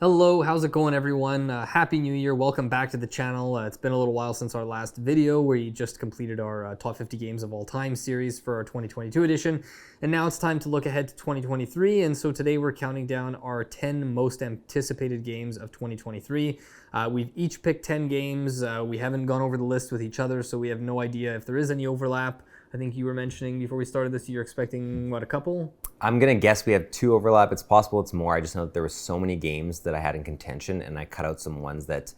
Hello, how's it going everyone? Happy New Year, welcome back to the channel. It's been a little while since our last video where you just completed our top 50 games of all time series for our 2022 edition. And now it's time to look ahead to 2023. And so today we're counting down our 10 most anticipated games of 2023. We've each picked 10 games. We haven't gone over the list with each other, so we have no idea if there is any overlap. I think you were mentioning before we started this, you're expecting, what, a couple? I'm going to guess we have 2 overlap. It's possible it's more. I just know that there were so many games that I had in contention, and I cut out some ones that,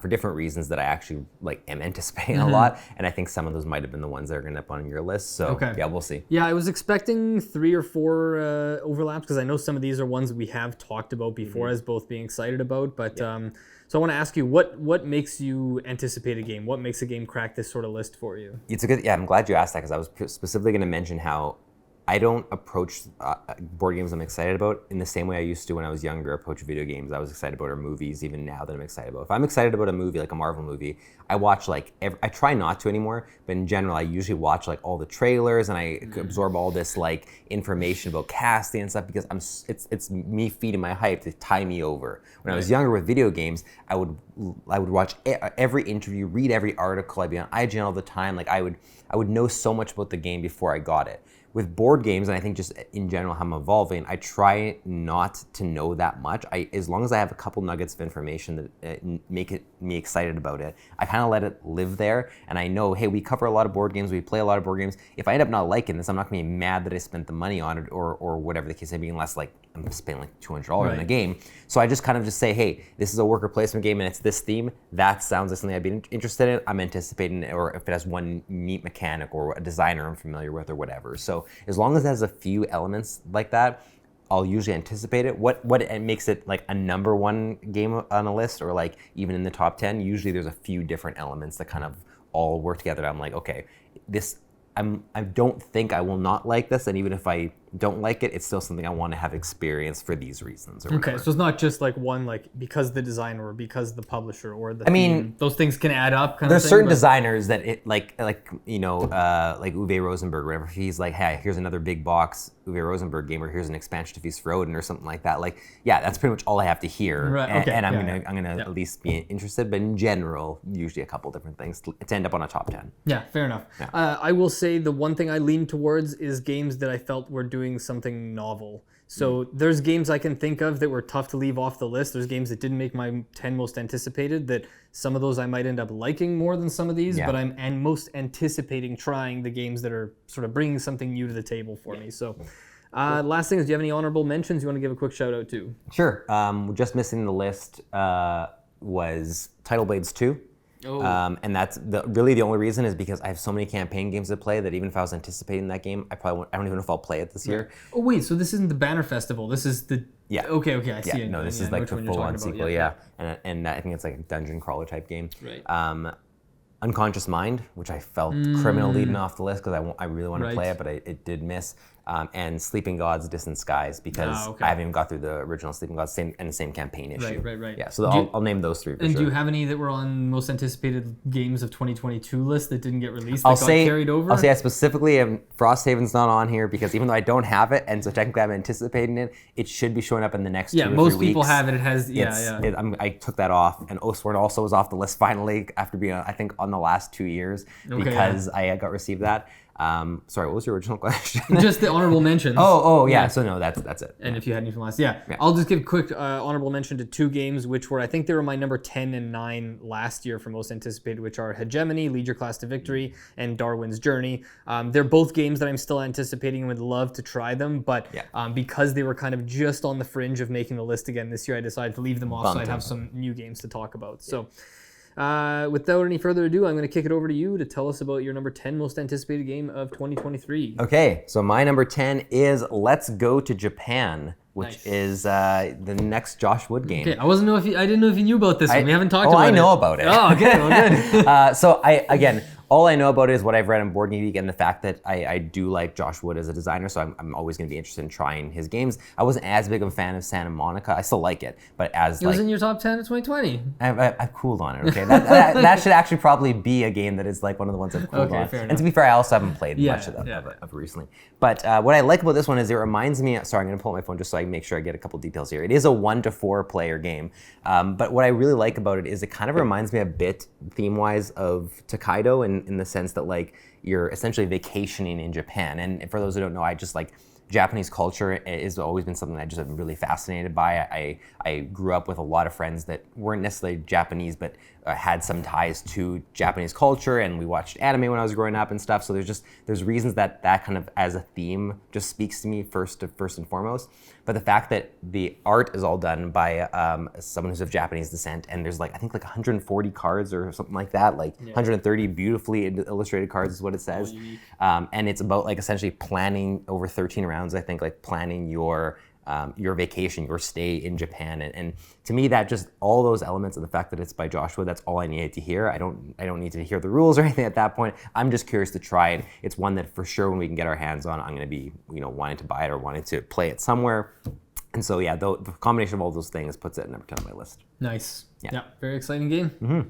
for different reasons, that I actually am anticipating a lot. And I think some of those might have been the ones that are going to end up on your list. So, yeah, we'll see. Yeah, I was expecting 3 or 4 overlaps, because I know some of these are ones we have talked about before as both being excited about. But so I want to ask you, what makes you anticipate a game? What makes a game crack this sort of list for you? It's a good, I'm glad you asked that, because I was specifically going to mention how I don't approach board games I'm excited about in the same way I used to when I was younger approach video games I was excited about, or movies even now that I'm excited about. If I'm excited about a movie, like a Marvel movie, I watch I try not to anymore, but in general I usually watch all the trailers and I absorb all this information about casting and stuff, because it's me feeding my hype to tie me over. When I was younger with video games, I would watch every interview, read every article, I'd be on IGN all the time. I would know so much about the game before I got it. With board games, and I think just in general how I'm evolving, I try not to know that much. As long as I have a couple nuggets of information that make me excited about it, I kind of let it live there. And I know, hey, we cover a lot of board games, we play a lot of board games. If I end up not liking this, I'm not going to be mad that I spent the money on it, or whatever the case may be, unless I'm spending $200 on the game. So I just kind of say, hey, this is a worker placement game and it's this theme. That sounds like something I'd be interested in. I'm anticipating it, or if it has one neat mechanic or a designer I'm familiar with or whatever. So as long as it has a few elements like that, I'll usually anticipate it. What makes it a number one game on a list, or even in the top 10, usually there's a few different elements that kind of all work together. I'm like, okay, I don't think I will not like this, and even if I don't like it, it's still something I want to have experience for these reasons. Okay, so it's not just one because the designer or because the publisher or the theme. Those things can add up. There's certain designers that Uwe Rosenberg, whatever. He's like, hey, here's another big box Uwe Rosenberg game, or here's an expansion to Feast for Odin or something like that. That's pretty much all I have to hear. Right. And I'm gonna at least be interested. But in general, usually a couple different things to end up on a top 10. Yeah, fair enough. Yeah. I will say the one thing I lean towards is games that I felt were doing something novel. So there's games I can think of that were tough to leave off the list. There's games that didn't make my 10 most anticipated, that some of those I might end up liking more than some of these, but I'm most anticipating trying the games that are sort of bringing something new to the table for me. So last thing is, do you have any honorable mentions you want to give a quick shout out to? Sure. Just missing the list was Tidal Blades 2. And that's really the only reason is because I have so many campaign games to play that even if I was anticipating that game, I don't even know if I'll play it this year. Oh wait, so this isn't the Banner Festival. This is the Okay, I see it. No, this is the full-on sequel. And I think it's a dungeon crawler type game. Right. Unconscious Mind, which I felt criminal leading off the list because I really want to play it, but it did miss. And Sleeping Gods, Distant Skies, because I haven't even got through the original Sleeping Gods, and the same campaign issue. Right. Yeah, so I'll name those 3 for sure. And do you have any that were on most anticipated games of 2022 list that didn't get released, got carried over? I'll say specifically, Frosthaven's not on here because even though I don't have it, and so technically I'm anticipating it, it should be showing up in the next 2 or 3 weeks. Yeah, most people have it. It has, I took that off, and Oathsworn also was off the list finally after being, I think, on the last 2 years because I got received that. Sorry, what was your original question? Just the honorable mentions. Yeah. So no, that's it. And if you had any from last, I'll just give a quick honorable mention to 2 games, which were, I think they were my number 10 and 9 last year for most anticipated, which are Hegemony, Lead Your Class to Victory, and Darwin's Journey. They're both games that I'm still anticipating and would love to try them, but because they were kind of just on the fringe of making the list again this year, I decided to leave them off so I'd have some new games to talk about. So. Without any further ado, I'm going to kick it over to you to tell us about your number 10 most anticipated game of 2023. Okay, so my number 10 is Let's Go to Japan, which is the next Josh Wood game. Okay, I didn't know if you knew about this one. We haven't talked about it. I know about it. Oh, okay, well, good. So again, all I know about it is what I've read on Board Game Geek and the fact that I do like Josh Wood as a designer, so I'm always going to be interested in trying his games. I wasn't as big of a fan of Santa Monica. I still like it, but as It was in your top 10 of 2020. I've cooled on it, okay? That should actually probably be a game that is like one of the ones I've cooled on. Fair enough. And to be fair, I also haven't played much of it recently. But what I like about this one is it reminds me, sorry, I'm going to pull up my phone just so I make sure I get a couple details here. It is a 1 to 4 player game, but what I really like about it is it kind of reminds me a bit theme-wise of Tokaido in the sense that like you're essentially vacationing in Japan. And for those who don't know, I just like Japanese culture has always been something that I just am really fascinated by. I grew up with a lot of friends that weren't necessarily Japanese, but had some ties to Japanese culture, and we watched anime when I was growing up and stuff. So there's reasons that kind of as a theme just speaks to me first and foremost. But the fact that the art is all done by someone who's of Japanese descent, and there's like I think like 140 cards or something like that, like 130 beautifully illustrated cards is what it says, and it's about like essentially planning over 13 rounds. I think like planning your vacation, your stay in Japan, and to me that just all those elements and the fact that it's by Joshua, that's all I needed to hear. I don't need to hear the rules or anything at that point. I'm just curious to try it. It's one that for sure when we can get our hands on, I'm going to be wanting to buy it or wanting to play it somewhere. And so yeah, the combination of all those things puts it at number 10 on my list. Nice. Yeah, very exciting game. Mm-hmm.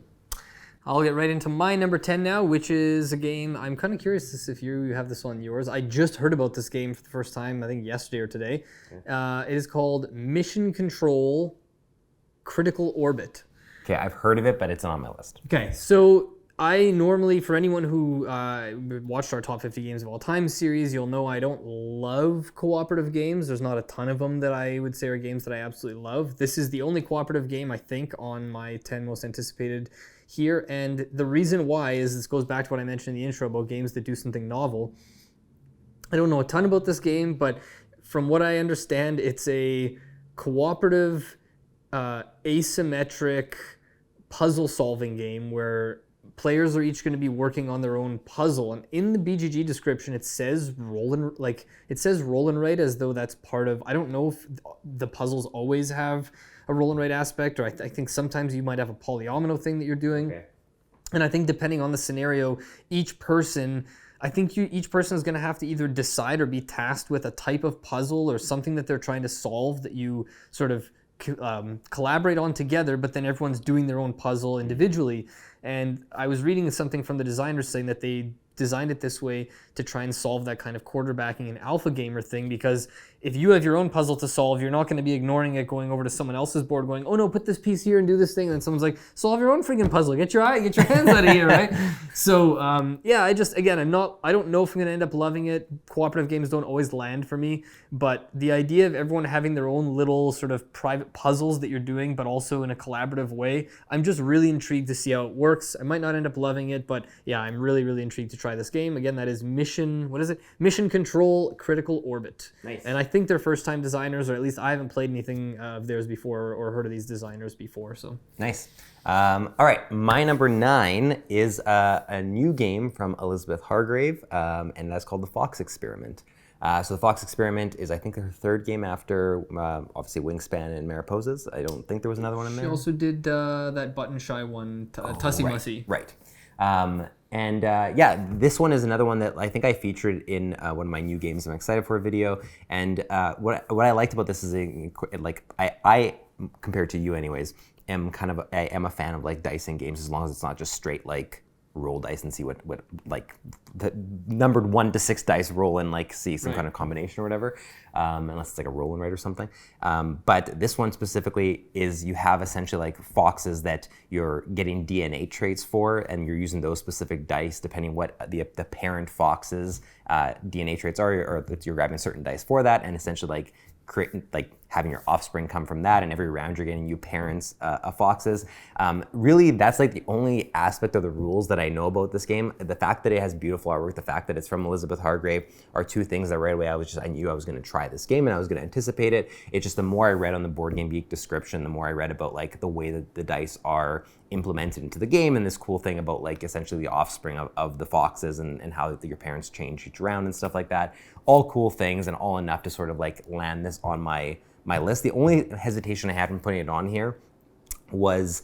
I'll get right into my number 10 now, which is a game I'm kind of curious if you have this on yours. I just heard about this game for the first time, I think yesterday or today. It is called Mission Control Critical Orbit. Okay, I've heard of it, but it's not on my list. Okay, so I normally, for anyone who watched our Top 50 Games of All Time series, you'll know I don't love cooperative games. There's not a ton of them that I would say are games that I absolutely love. This is the only cooperative game, I think, on my 10 most anticipated here, and the reason why is this goes back to what I mentioned in the intro about games that do something novel. I don't know a ton about this game, but from what I understand, it's a cooperative, asymmetric puzzle-solving game where players are each going to be working on their own puzzle, and in the BGG description it says roll and write as though that's part of. I don't know if the puzzles always have a roll and write aspect, or I think sometimes you might have a polyomino thing that you're doing. Okay. And I think depending on the scenario, each person is going to have to either decide or be tasked with a type of puzzle or something that they're trying to solve that you sort of collaborate on together, but then everyone's doing their own puzzle individually. And I was reading something from the designers saying that they designed it this way to try and solve that kind of quarterbacking and alpha gamer thing, because if you have your own puzzle to solve, you're not going to be ignoring it, going over to someone else's board going, oh no, put this piece here and do this thing, and then someone's like, solve your own freaking puzzle, get your hands out of here, right? So yeah, I don't know if I'm going to end up loving it. Cooperative games don't always land for me, but the idea of everyone having their own little sort of private puzzles that you're doing, but also in a collaborative way, I'm just really intrigued to see how it works. I might not end up loving it, but yeah, I'm really, really intrigued to try this game. Again, that is Mission Control Critical Orbit. Nice. And I think they're first-time designers, or at least I haven't played anything of theirs before or heard of these designers before. So nice. All right, my number 9 is a new game from Elizabeth Hargrave, and that's called The Fox Experiment. So The Fox Experiment is, I think, her third game after, obviously, Wingspan and Mariposas. I don't think there was another one in there. She also did that Button Shy one, Tussie Mussy. Right. Yeah, this one is another one that I think I featured in one of my new games I'm excited for video. And what I liked about this is I compared to you anyways, I am a fan of like dice in games as long as it's not just straight like roll dice and see what like the numbered 1 to 6 dice roll and like see some kind of combination or whatever, unless it's like a roll and write or something. But this one specifically is you have essentially like foxes that you're getting DNA traits for, and you're using those specific dice depending what the parent fox's DNA traits are, or that you're grabbing certain dice for that, and essentially having your offspring come from that, and every round you're getting new parents of foxes. Really, that's like the only aspect of the rules that I know about this game. The fact that it has beautiful artwork, the fact that it's from Elizabeth Hargrave are two things that right away I knew I was going to try this game and I was going to anticipate it. It's just the more I read on the Board Game Geek description, the more I read about like the way that the dice are implemented into the game, and this cool thing about like essentially the offspring of the foxes and how your parents change each round and stuff like that. All cool things and all enough to sort of like land this on my list. The only hesitation I had in putting it on here was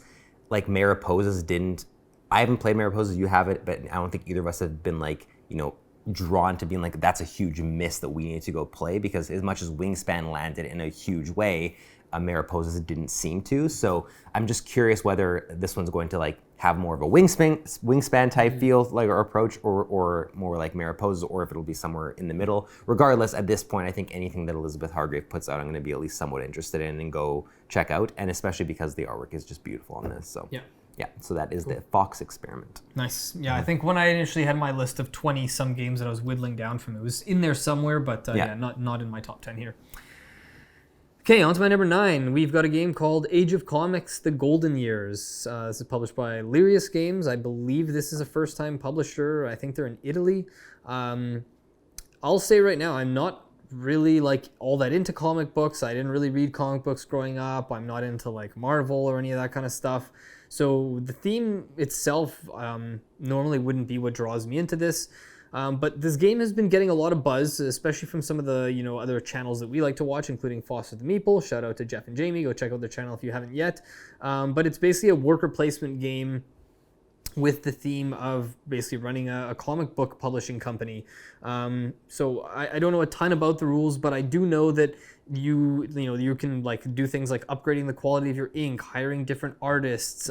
like Mariposas didn't I haven't played Mariposas, you have it, but I don't think either of us have been like, drawn to being like, that's a huge miss that we need to go play, because as much as Wingspan landed in a huge way, Mariposas didn't seem to. So I'm just curious whether this one's going to like have more of a wingspan type feel like or approach, or more like Mariposas, or if it'll be somewhere in the middle. Regardless, at this point, I think anything that Elizabeth Hargrave puts out, I'm going to be at least somewhat interested in and go check out, and especially because the artwork is just beautiful on this. So yeah, so that is the Fox Experiment. Nice. Yeah, I think when I initially had my list of 20 some games that I was whittling down from, it was in there somewhere, but not in my top 10 here. Okay, on to my number 9. We've got a game called Age of Comics: The Golden Years. This is published by Lirius Games. I believe this is a first-time publisher. I think they're in Italy. I'll say right now, I'm not really like all that into comic books. I didn't really read comic books growing up. I'm not into like Marvel or any of that kind of stuff. So the theme itself normally wouldn't be what draws me into this. But this game has been getting a lot of buzz, especially from some of the other channels that we like to watch, including Foster the Meeple. Shout out to Jeff and Jamie. Go check out their channel if you haven't yet. But it's basically a worker placement game with the theme of basically running a comic book publishing company. So I don't know a ton about the rules, but I do know that you can like do things like upgrading the quality of your ink, hiring different artists,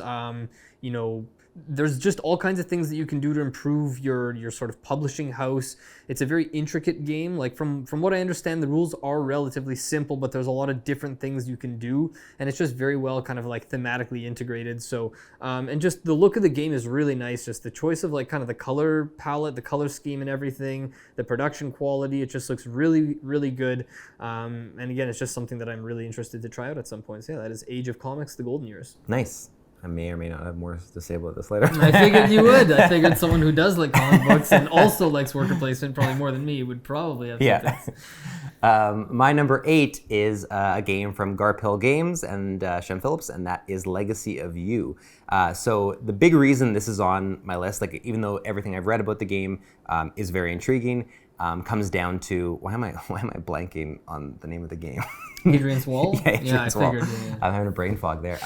there's just all kinds of things that you can do to improve your sort of publishing house. It's a very intricate game. Like from what I understand, the rules are relatively simple, but there's a lot of different things you can do, and it's just very well kind of like thematically integrated. So and just the look of the game is really nice. Just the choice of like kind of the color palette, the color scheme and everything, the production quality, it just looks really, really good. And again, it's just something that I'm really interested to try out at some point. So yeah, that is Age of Comics: The Golden Years. Nice. I may or may not have more to say about this later. I figured you would. I figured someone who does like comic books and also likes worker placement probably more than me would probably have My number 8 is a game from Garphill Games and Shem Phillips, and that is Legacy of You. So the big reason this is on my list, like even though everything I've read about the game is very intriguing, comes down to why am I blanking on the name of the game? Hadrian's Wall? Hadrian's I Wall. figured. Yeah. I'm having a brain fog there.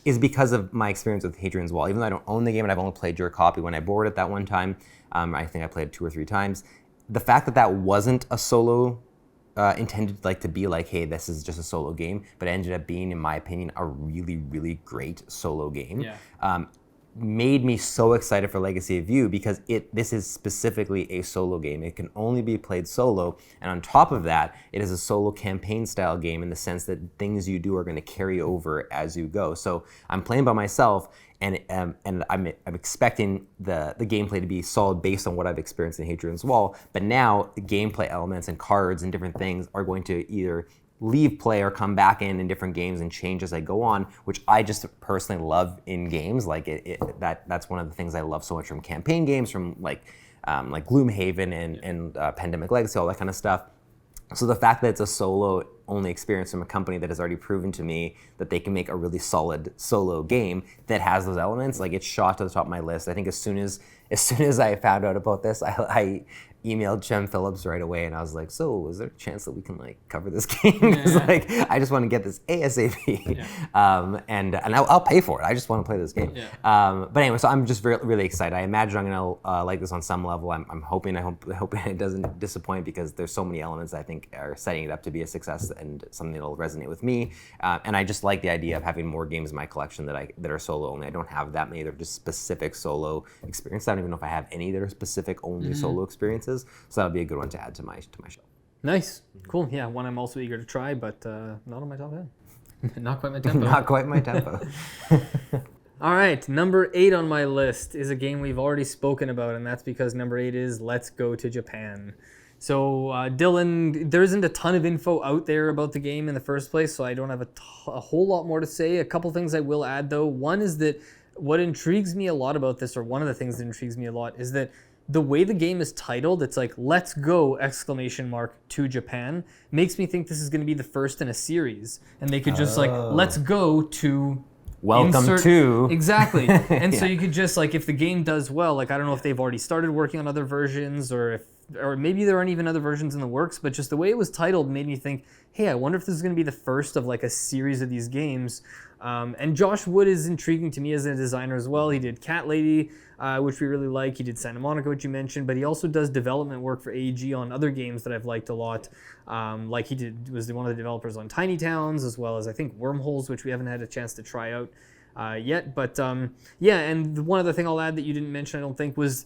Is because of my experience with Hadrian's Wall. Even though I don't own the game and I've only played your copy when I borrowed it that one time, I think I played it 2 or 3 times. The fact that that wasn't a solo intended like to be like, hey, this is just a solo game, but it ended up being, in my opinion, a really, really great solo game. Made me so excited for Legacy of You because this is specifically a solo game. It can only be played solo, and on top of that, it is a solo campaign style game in the sense that things you do are going to carry over as you go. So I'm playing by myself, and I'm expecting the gameplay to be solid based on what I've experienced in Hadrian's Wall, but now the gameplay elements and cards and different things are going to either leave play or come back in different games and change as I go on, which I just personally love in games. Like that's one of the things I love so much from campaign games, from like Gloomhaven and Pandemic Legacy, all that kind of stuff. So the fact that it's a solo only experience from a company that has already proven to me that they can make a really solid solo game that has those elements, like it's shot to the top of my list. I think as soon as I found out about this, I emailed Shem Phillips right away, and I was like, so is there a chance that we can like cover this game? Because like I just want to get this ASAP. And I'll pay for it. I just want to play this game. But anyway, so I'm just really excited. I imagine I'm gonna like this on some level. I'm hoping it doesn't disappoint, because there's so many elements I think are setting it up to be a success and something that'll resonate with me. And I just like the idea of having more games in my collection that are solo only. I don't have that many. They're just specific solo experiences. I don't even know if I have any that are specific only solo experiences. So that'll be a good one to add to my show. Nice, cool. Yeah, one I'm also eager to try, but not on my top 10. Not quite my tempo. Not quite my tempo. All right, number 8 on my list is a game we've already spoken about, and that's because number 8 is Let's Go to Japan. So Dylan, there isn't a ton of info out there about the game in the first place, so I don't have a whole lot more to say. A couple things I will add though. One is that what intrigues me a lot about this, or one of the things that intrigues me a lot, is that the way the game is titled, it's like "Let's Go!" to Japan, makes me think this is going to be the first in a series, and they could just like "Let's go to." Welcome to. Exactly. And so you could just like, if the game does well, like I don't know if they've already started working on other versions, or if or maybe there aren't even other versions in the works, but just the way it was titled made me think, hey, I wonder if this is going to be the first of like a series of these games. And Josh Wood is intriguing to me as a designer as well. He did Cat Lady, which we really like. He did Santa Monica, which you mentioned, but he also does development work for AEG on other games that I've liked a lot. Like he was one of the developers on Tiny Towns, as well as I think Wormholes, which we haven't had a chance to try out yet. But yeah, and one other thing I'll add that you didn't mention, I don't think, was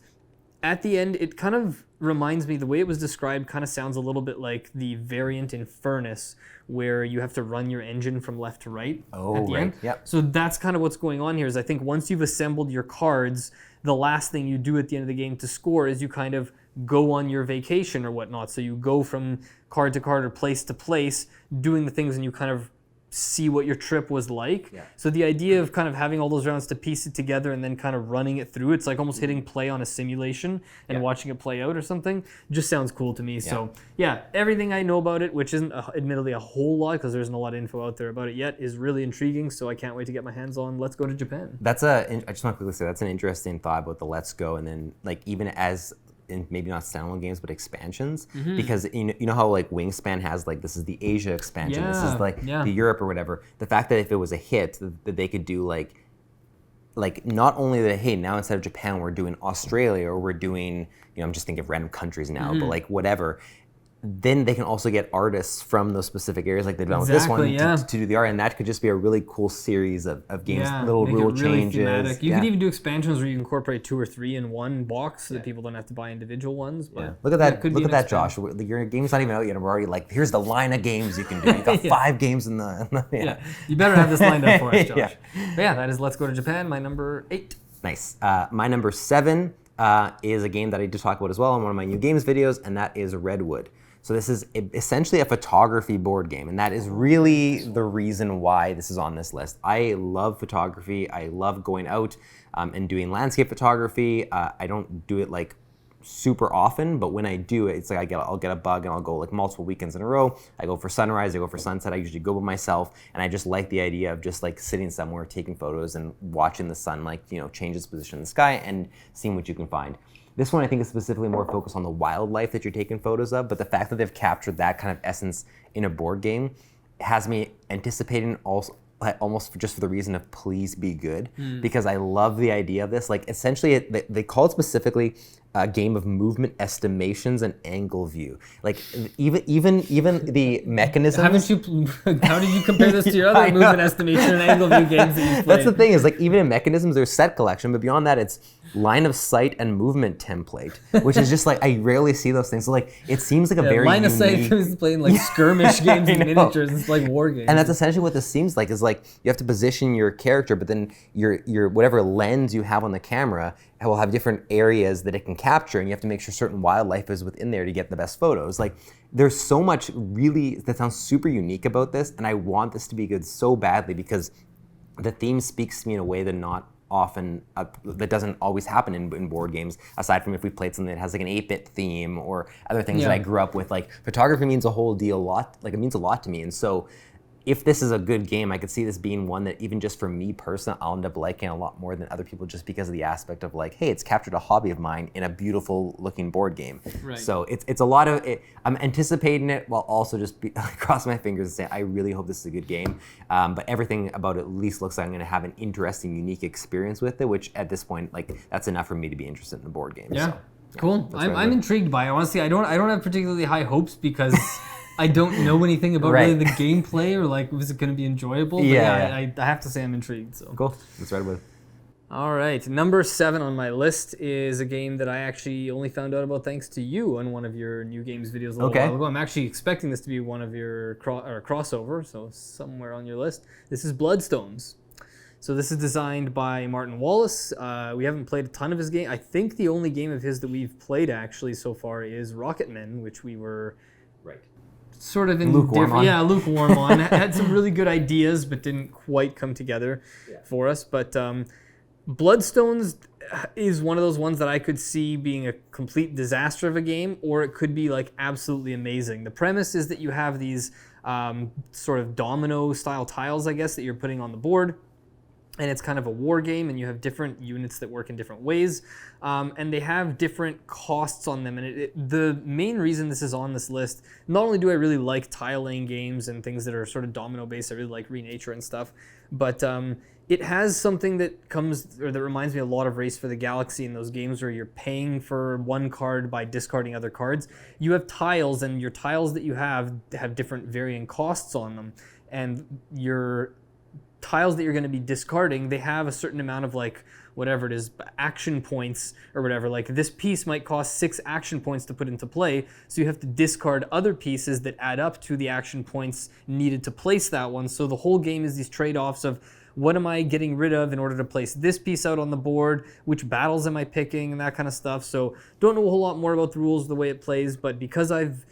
at the end, it kind of reminds me, the way it was described kind of sounds a little bit like the variant in Furnace, where you have to run your engine from left to right at the end. Yep. So that's kind of what's going on here, is I think once you've assembled your cards, the last thing you do at the end of the game to score is you kind of go on your vacation or whatnot. So you go from card to card or place to place, doing the things, and you kind of see what your trip was like. Yeah. So the idea of kind of having all those rounds to piece it together and then kind of running it through, it's like almost hitting play on a simulation and watching it play out or something, just sounds cool to me. So yeah, everything I know about it, which isn't admittedly a whole lot because there isn't a lot of info out there about it yet, is really intriguing. So I can't wait to get my hands on Let's Go to Japan. I just want to quickly say that's an interesting thought about the Let's Go, and then like even as in maybe not standalone games but expansions, because you know how like Wingspan has like, this is the Asia expansion, this is like the Europe or whatever. The fact that if it was a hit, that they could do like not only that, hey, now instead of Japan we're doing Australia, or we're doing, I'm just thinking of random countries now, but like whatever. Then they can also get artists from those specific areas, like they've done with this one, to do the art, and that could just be a really cool series of games, little rule really changes. Thematic. You could even do expansions where you incorporate 2 or 3 in one box, so that people don't have to buy individual ones. But look at that! Look at that, Josh. Your game's not even out yet, and we're already like, here's the line of games you can do. You got 5 games in the. You better have this lined up for us, Josh. But yeah, that is Let's Go to Japan. My number 8. Nice. My number 7 is a game that I did talk about as well in one of my new games videos, and that is Redwood. So this is essentially a photography board game, and that is really the reason why this is on this list. I love photography. I love going out and doing landscape photography. I don't do it like super often, but when I do, it's like I'll get a bug and I'll go like multiple weekends in a row. I go for sunrise, I go for sunset. I usually go by myself, and I just like the idea of just like sitting somewhere, taking photos, and watching the sun like change its position in the sky and seeing what you can find. This one I think is specifically more focused on the wildlife that you're taking photos of, but the fact that they've captured that kind of essence in a board game has me anticipating also almost just for the reason of please be good, because I love the idea of this. Like essentially, they call it specifically a game of movement estimations and angle view. Like even the mechanisms. How did you compare this to your other movement estimation and angle view games that you've played? That's the thing, is like even in mechanisms there's set collection, but beyond that it's line of sight and movement template, which is just like I rarely see those things. So like it seems like a very line of sight is playing like skirmish games and miniatures. It's like war games. And that's essentially what this seems like. Is like you have to position your character, but then your whatever lens you have on the camera will have different areas that it can capture, and you have to make sure certain wildlife is within there to get the best photos. Like there's so much really that sounds super unique about this, and I want this to be good so badly because the theme speaks to me in a way that not often that doesn't always happen in board games, aside from if we played something that has like an 8-bit theme or other things that I grew up with. Like photography means a whole deal, it means a lot to me. And so if this is a good game, I could see this being one that even just for me personally, I'll end up liking a lot more than other people, just because of the aspect of like, hey, it's captured a hobby of mine in a beautiful looking board game. Right. So it's a lot of it. I'm anticipating it while also just cross my fingers and say, I really hope this is a good game. But everything about it at least looks like I'm going to have an interesting, unique experience with it, which at this point, like that's enough for me to be interested in the board game. Yeah. So, cool. I'm intrigued by it. Honestly, I don't have particularly high hopes because I don't know anything about really the gameplay or like was it going to be enjoyable. But I have to say I'm intrigued. So cool. Let's Redwood. All right, number 7 on my list is a game that I actually only found out about thanks to you on one of your new games videos a little while ago. I'm actually expecting this to be one of your crossover, so somewhere on your list. This is Bloodstones. So this is designed by Martin Wallace. We haven't played a ton of his game. I think the only game of his that we've played actually so far is Rocketmen, which we were sort of in lukewarm on. Had some really good ideas, but didn't quite come together for us. But Bloodstones is one of those ones that I could see being a complete disaster of a game, or it could be like absolutely amazing. The premise is that you have these sort of domino style tiles, I guess, that you're putting on the board. and it's kind of a war game, and you have different units that work in different ways, and they have different costs on them. And the main reason this is on this list, not only do I really like tile laying games and things that are sort of domino based, I really like Renature and stuff, but it has something that that reminds me a lot of Race for the Galaxy, in those games where you're paying for one card by discarding other cards. You have tiles, and your tiles that you have different varying costs on them, and your tiles that you're going to be discarding, they have a certain amount of, like, whatever it is, action points or whatever. Like, this piece might cost 6 action points to put into play, so you have to discard other pieces that add up to the action points needed to place that one. So the whole game is these trade-offs of, what am I getting rid of in order to place this piece out on the board? Which battles am I picking? And that kind of stuff. So don't know a whole lot more about the rules, the way it plays, but because I've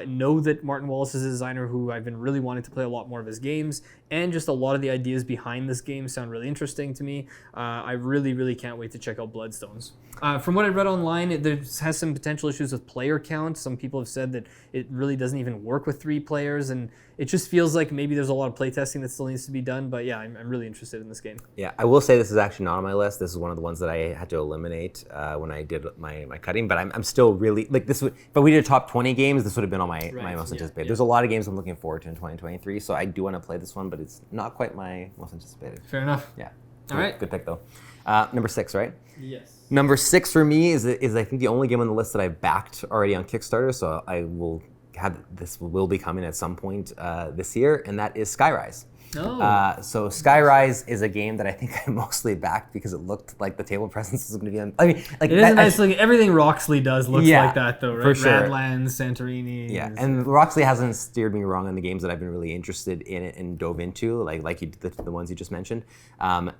know that Martin Wallace is a designer who I've been really wanting to play a lot more of his games, and just a lot of the ideas behind this game sound really interesting to me. I really, really can't wait to check out Bloodstones. From what I read online, it has some potential issues with player count. Some people have said that it really doesn't even work with 3 players, and it just feels like maybe there's a lot of playtesting that still needs to be done. But yeah, I'm really interested in this game. Yeah, I will say this is actually not on my list. This is one of the ones that I had to eliminate when I did my cutting. But I'm still really, like, this. If we did a top 20 games, this would have been on my most anticipated. There's a lot of games I'm looking forward to in 2023, so I do want to play this one, but it's not quite my most anticipated. Fair enough. Yeah. All right. Good pick though. Number 6, right? Yes. Number 6 for me is I think the only game on the list that I've backed already on Kickstarter, so I will have this will be coming at some point this year, and that is Skyrise. Oh. So Skyrise is a game that I think I mostly backed because it looked like the table presence was going to be on. I mean, like, it is a nice looking. Everything Roxley does looks like that, though, right? For sure. Radlands, Santorini. Yeah, and Roxley hasn't steered me wrong in the games that I've been really interested in and dove into, like the ones you just mentioned.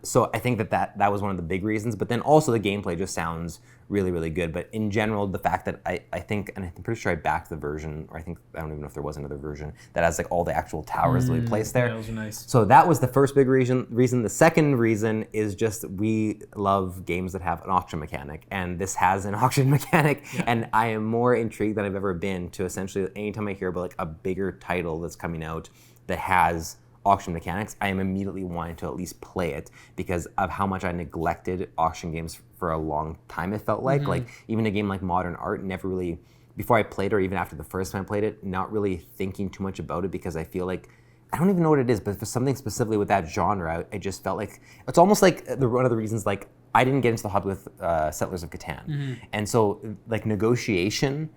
So I think that was one of the big reasons. But then also the gameplay just sounds really, really good. But in general, the fact that I think, and I'm pretty sure I backed the version, or I don't even know if there was another version that has like all the actual towers that we placed there. Yeah, those are nice. So that was the first big reason. The second reason is just we love games that have an auction mechanic, and this has an auction mechanic, and I am more intrigued than I've ever been to essentially anytime I hear about like a bigger title that's coming out that has auction mechanics, I am immediately wanting to at least play it because of how much I neglected auction games for a long time. It felt like even a game like Modern Art, never really, before I played it or even after the first time I played it, not really thinking too much about it because I feel like, I don't even know what it is, but for something specifically with that genre, I just felt like, it's almost like one of the reasons, like, I didn't get into the hobby with Settlers of Catan. And so, like, negotiation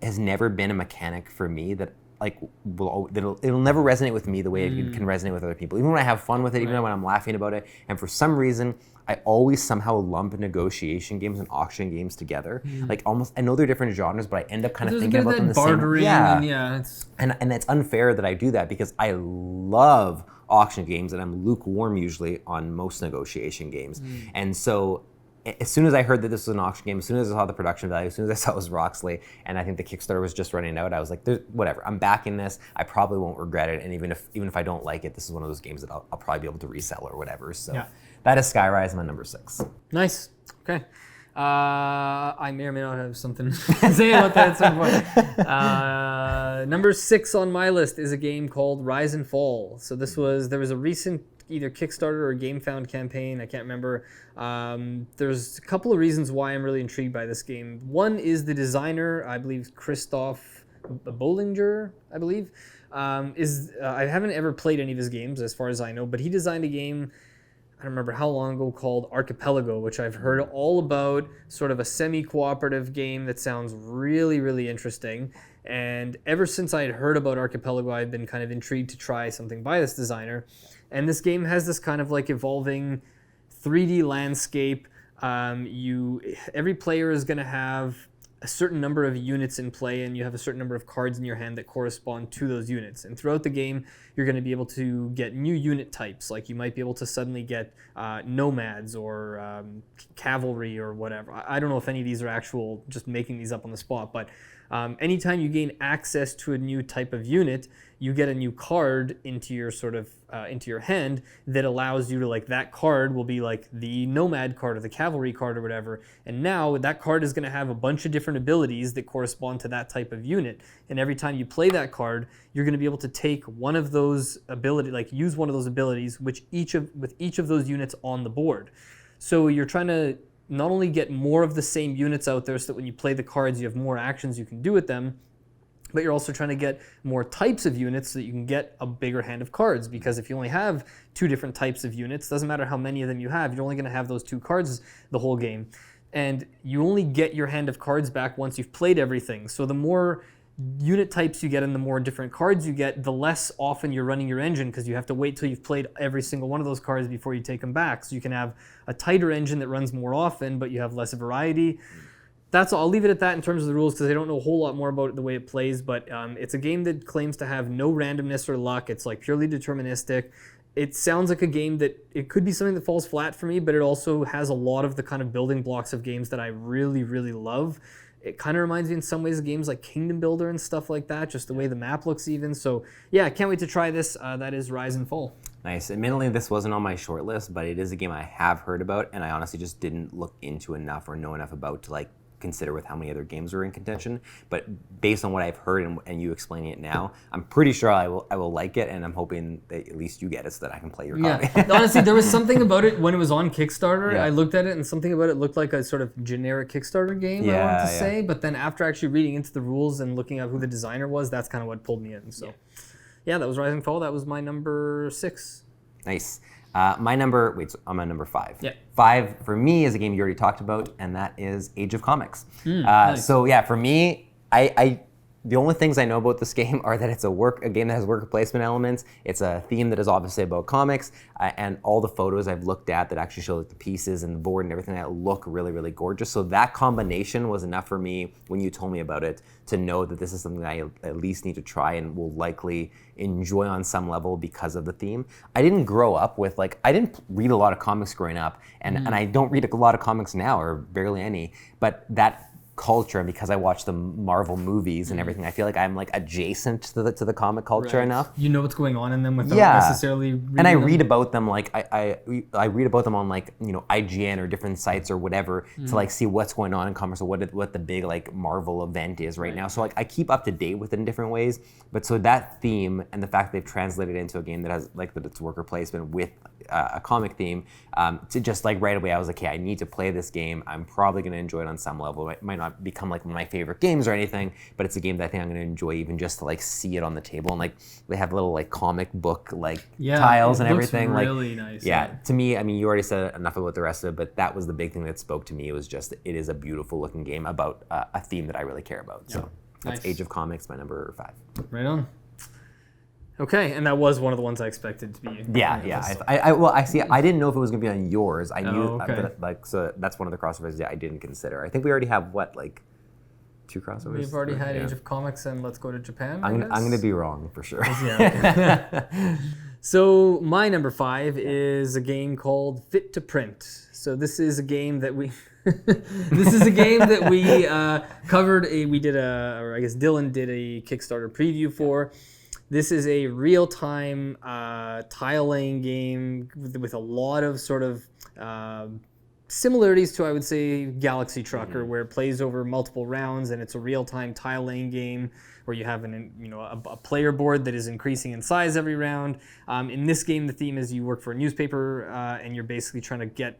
has never been a mechanic for me that, like, it'll never resonate with me the way it can resonate with other people. Even when I have fun with it, even when I'm laughing about it, and for some reason, I always somehow lump negotiation games and auction games together. Like, almost, I know they're different genres, but I end up kind of thinking about them the bartering, same. And it's unfair that I do that because I love auction games and I'm lukewarm usually on most negotiation games. And so as soon as I heard that this was an auction game, as soon as I saw the production value, as soon as I saw it was Roxley, and I think the Kickstarter was just running out, I was like, whatever, I'm backing this. I probably won't regret it. And even if I don't like it, this is one of those games that I'll probably be able to resell or whatever. So that is Skyrise, my number 6. Nice. Okay. I may or may not have something to say about that at some point. Number 6 on my list is a game called Rise and Fall. So there was a recent either Kickstarter or GameFound campaign, I can't remember. There's a couple of reasons why I'm really intrigued by this game. One is the designer, I believe Christoph Bollinger, I believe. I haven't ever played any of his games as far as I know, but he designed a game, I don't remember how long ago, called Archipelago, which I've heard all about, sort of a semi-cooperative game that sounds really, really interesting. And ever since I had heard about Archipelago, I've been kind of intrigued to try something by this designer. And this game has this kind of like evolving 3D landscape. Every player is going to have a certain number of units in play, and you have a certain number of cards in your hand that correspond to those units. And throughout the game, you're going to be able to get new unit types. Like you might be able to suddenly get nomads or cavalry or whatever. I don't know if any of these are actual, just making these up on the spot, but Anytime you gain access to a new type of unit, you get a new card into your into your hand that allows you to, like, that card will be like the nomad card or the cavalry card or whatever. And now that card is going to have a bunch of different abilities that correspond to that type of unit. And every time you play that card, you're going to be able to take one of those use one of those abilities, with each of those units on the board. So you're trying to not only get more of the same units out there so that when you play the cards, you have more actions you can do with them, but you're also trying to get more types of units so that you can get a bigger hand of cards. Because if you only have 2 different types of units, doesn't matter how many of them you have, you're only going to have those 2 cards the whole game. And you only get your hand of cards back once you've played everything. So the more unit types you get and the more different cards you get, the less often you're running your engine, because you have to wait till you've played every single one of those cards before you take them back. So you can have a tighter engine that runs more often, but you have less variety. That's all. I'll leave it at that in terms of the rules, because I don't know a whole lot more about it, the way it plays, but it's a game that claims to have no randomness or luck. It's like purely deterministic. It sounds like a game that it could be something that falls flat for me, but it also has a lot of the kind of building blocks of games that I really, really love. It kind of reminds me in some ways of games like Kingdom Builder and stuff like that, just the way the map looks even. So yeah, I can't wait to try this. That is Rise and Fall. Nice. Admittedly, this wasn't on my short list, but it is a game I have heard about, and I honestly just didn't look into enough or know enough about to, like, consider with how many other games are in contention. But based on what I've heard and you explaining it now, I'm pretty sure I will like it, and I'm hoping that at least you get it so that I can play your copy. Honestly, there was something about it when it was on Kickstarter. Yeah. I looked at it and something about it looked like a sort of generic Kickstarter game, I wanted to say. But then after actually reading into the rules and looking at who the designer was, that's kind of what pulled me in. So yeah, that was Rise and Fall. That was my number 6. Nice. I'm on number 5. Yeah. 5 for me is a game you already talked about, and that is Age of Comics. Nice. So yeah, for me, the only things I know about this game are that it's a game that has worker placement elements. It's a theme that is obviously about comics, and all the photos I've looked at that actually show, like, the pieces and the board and everything that look really, really gorgeous. So that combination was enough for me when you told me about it to know that this is something that I at least need to try and will likely enjoy on some level because of the theme. I didn't grow up with, like, I didn't read a lot of comics growing up, and I don't read a lot of comics now, or barely any, but that culture, and because I watch the Marvel movies and everything, I feel like I'm, like, adjacent to the comic culture enough. You know what's going on in them without necessarily reading and I them. read about them, like, I read about them on, like, you know, IGN or different sites or whatever to, like, see what's going on in comics or what the big, like, Marvel event is right now. So, like, I keep up to date with it in different ways. But so that theme and the fact that they've translated it into a game that has, like, that it's worker placement with a comic theme, to just, like, right away I was like, okay, I need to play this game. I'm probably going to enjoy it on some level. It might not become, like, one of my favorite games or anything, but it's a game that I think I'm going to enjoy even just to, like, see it on the table. And, like, they have little, like, comic book, like, tiles and everything. Really nice. Yeah, to me, I mean, you already said enough about the rest of it, but that was the big thing that spoke to me. It was just, it is a beautiful looking game about a theme that I really care about. So that's Nice. Age of Comics, my number 5. Right on. Okay, and that was one of the ones I expected to be. Yeah. I see. I didn't know if it was going to be on yours. I knew, okay. but so that's one of the crossovers that I didn't consider. I think we already have like 2 crossovers. We've already had Age of Comics and Let's Go to Japan. I'm going to be wrong for sure. Yeah. So my number 5 is a game called Fit to Print. So this is a game that we covered. Or I guess Dylan did a Kickstarter preview for. This is a real-time tile laying game with a lot of sort of similarities to, I would say, Galaxy Trucker, where it plays over multiple rounds, and it's a real-time tile laying game where you have a player board that is increasing in size every round. In this game, the theme is you work for a newspaper, and you're basically trying to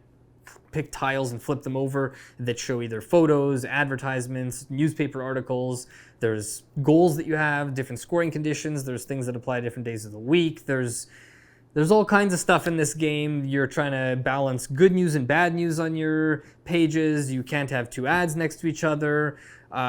pick tiles and flip them over that show either photos, advertisements, newspaper articles. There's goals that you have, different scoring conditions. There's things that apply to different days of the week. There's all kinds of stuff in this game. You're trying to balance good news and bad news on your pages. You can't have 2 ads next to each other.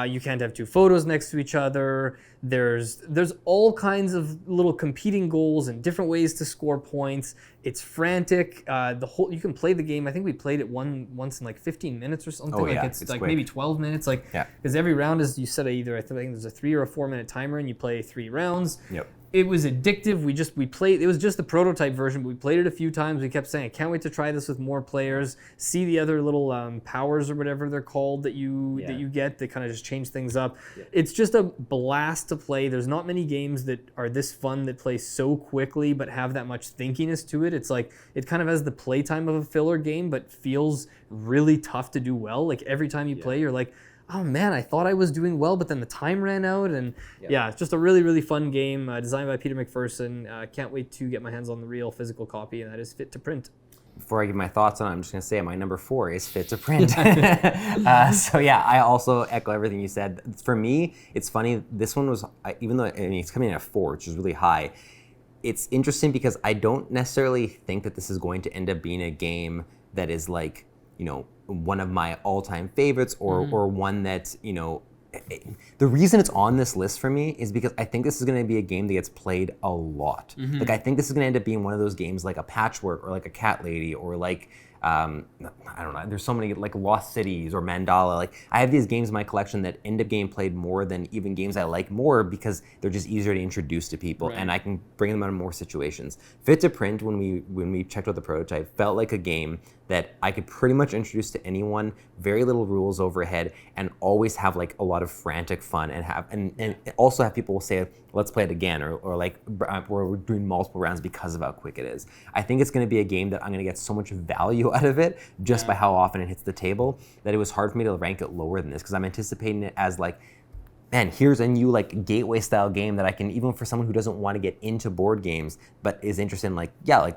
You can't have 2 photos next to each other. There's all kinds of little competing goals and different ways to score points. It's frantic. You can play the game. I think we played it once in like 15 minutes or something. Oh, yeah, it's like quick. maybe 12 minutes. Because every round is, you set I think there's a 3 or a 4 minute timer, and you play 3 rounds. Yep. it was addictive. We played. It was just the prototype version, but we played it a few times. We kept saying, "I can't wait to try this with more players. See the other little powers or whatever they're called that you get that kind of just change things up." Yeah. It's just a blast to play. There's not many games that are this fun that play so quickly but have that much thinkiness to it. It's like it kind of has the playtime of a filler game, but feels really tough to do well. Like every time you play, you're like, oh man, I thought I was doing well, but then the time ran out. And it's just a really, really fun game designed by Peter McPherson. Can't wait to get my hands on the real physical copy, and that is Fit to Print. Before I give my thoughts on it, I'm just going to say my number 4 is Fit to Print. So yeah, I also echo everything you said. For me, it's funny. This one was, even though it's coming in at 4, which is really high, it's interesting because I don't necessarily think that this is going to end up being a game that is like, one of my all-time favorites or one that, the reason it's on this list for me is because I think this is going to be a game that gets played a lot. Like I think this is going to end up being one of those games like a Patchwork or like a Cat Lady or like, I don't know, there's so many like Lost Cities or Mandala. Like I have these games in my collection that end up getting played more than even games I like more because they're just easier to introduce to people and I can bring them out in more situations. Fit to Print, when we checked out the prototype, felt like a game that I could pretty much introduce to anyone, very little rules overhead, and always have like a lot of frantic fun and also have people say, let's play it again, or like we're doing multiple rounds because of how quick it is. I think it's going to be a game that I'm going to get so much value out of it just by how often it hits the table that it was hard for me to rank it lower than this because I'm anticipating it as like, man, here's a new like gateway style game that I can, even for someone who doesn't want to get into board games but is interested in like,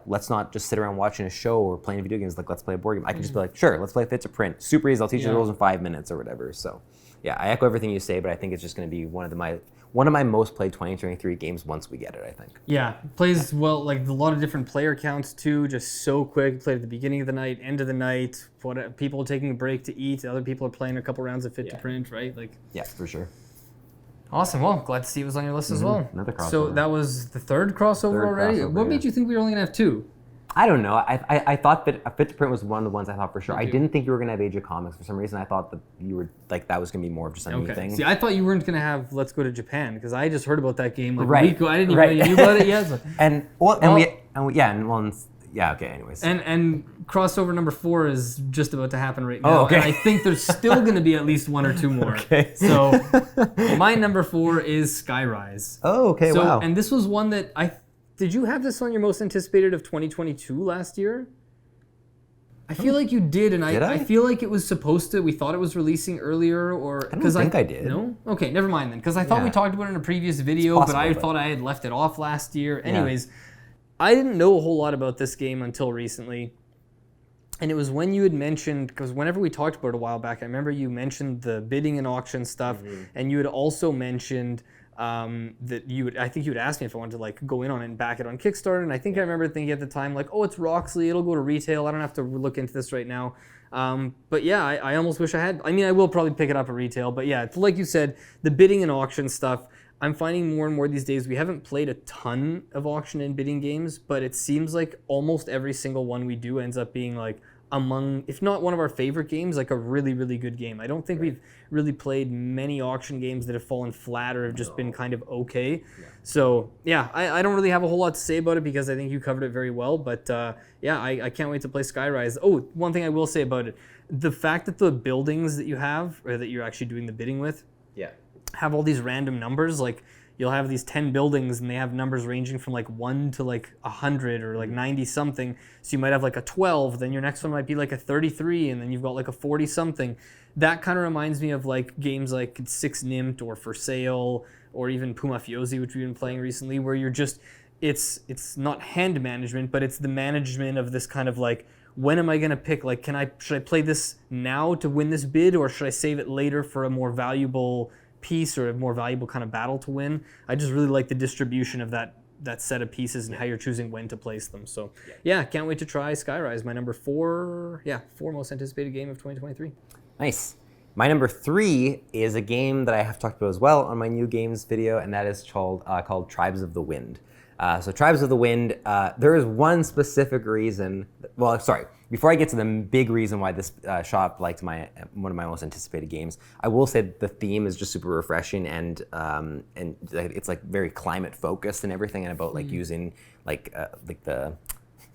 let's not just sit around watching a show or playing video games, like let's play a board game. I can just be like, sure, let's play Fit to Print. Super easy, I'll teach you the rules in 5 minutes or whatever. So yeah, I echo everything you say, but I think it's just going to be one of my most played 2023 games once we get it, I think. Yeah, plays well, like a lot of different player counts too, just so quick. Played at the beginning of the night, end of the night, people taking a break to eat, other people are playing a couple rounds of Fit to Print, right? Like, yeah, for sure. Awesome. Well, glad to see it was on your list as well. Another crossover. So that was the third crossover already? What made you think we were only going to have 2? I don't know. I thought that Fit to Print was one of the ones I thought for sure. I didn't think you were going to have Age of Comics. For some reason, I thought that you were like that was going to be more of just a new thing. See, I thought you weren't going to have Let's Go to Japan because I just heard about that game like a week ago. I didn't even know you knew about it yet. Anyways. And crossover number 4 is just about to happen right now. Oh, okay. And I think there's still going to be at least 1 or 2 more. Okay. So my number 4 is Skyrise. Oh, okay, wow. And this was one that did you have this on your most anticipated of 2022 last year? I feel like you did, and I feel like it was supposed to. We thought it was releasing earlier, or I don't think I did. No, okay, never mind then, because I thought we talked about it in a previous video, but I thought I had left it off last year. Anyways, I didn't know a whole lot about this game until recently, and it was when you had mentioned, because whenever we talked about it a while back, I remember you mentioned the bidding and auction stuff, and you had also mentioned that I think you would ask me if I wanted to like go in on it and back it on Kickstarter, and I think I remember thinking at the time like, oh, it's Roxley, it'll go to retail, I don't have to look into this right now. But yeah, I almost wish I had. I mean, I will probably pick it up at retail, but yeah, it's like you said, the bidding and auction stuff, I'm finding more and more these days, we haven't played a ton of auction and bidding games, but it seems like almost every single one we do ends up being like among, if not one of our favorite games, like a really, really good game. I don't think we've really played many auction games that have fallen flat or have just been kind of okay. So yeah, I don't really have a whole lot to say about it because I think you covered it very well, but yeah, I can't wait to play Skyrise. Oh, one thing I will say about it, the fact that the buildings that you have, or that you're actually doing the bidding with, have all these random numbers, like you'll have these 10 buildings and they have numbers ranging from like 1 to like 100 or like 90 something. So you might have like a 12, then your next one might be like a 33, and then you've got like a 40 something. That kind of reminds me of like games like Six Nymph or For Sale or even Puma Fiosi, which we've been playing recently, where you're just, it's not hand management, but it's the management of this kind of like, when am I going to pick, like, should I play this now to win this bid, or should I save it later for a more valuable piece or a more valuable kind of battle to win? I just really like the distribution of that set of pieces and how you're choosing when to place them. So yeah, can't wait to try Skyrise. My number 4 most anticipated game of 2023. Nice. My number 3 is a game that I have talked about as well on my new games video, and that is called Tribes of the Wind. So Tribes of the Wind, there is one specific reason. Well, sorry. Before I get to the big reason why this shop liked one of my most anticipated games, I will say that the theme is just super refreshing and it's like very climate focused and everything, and about like using like the.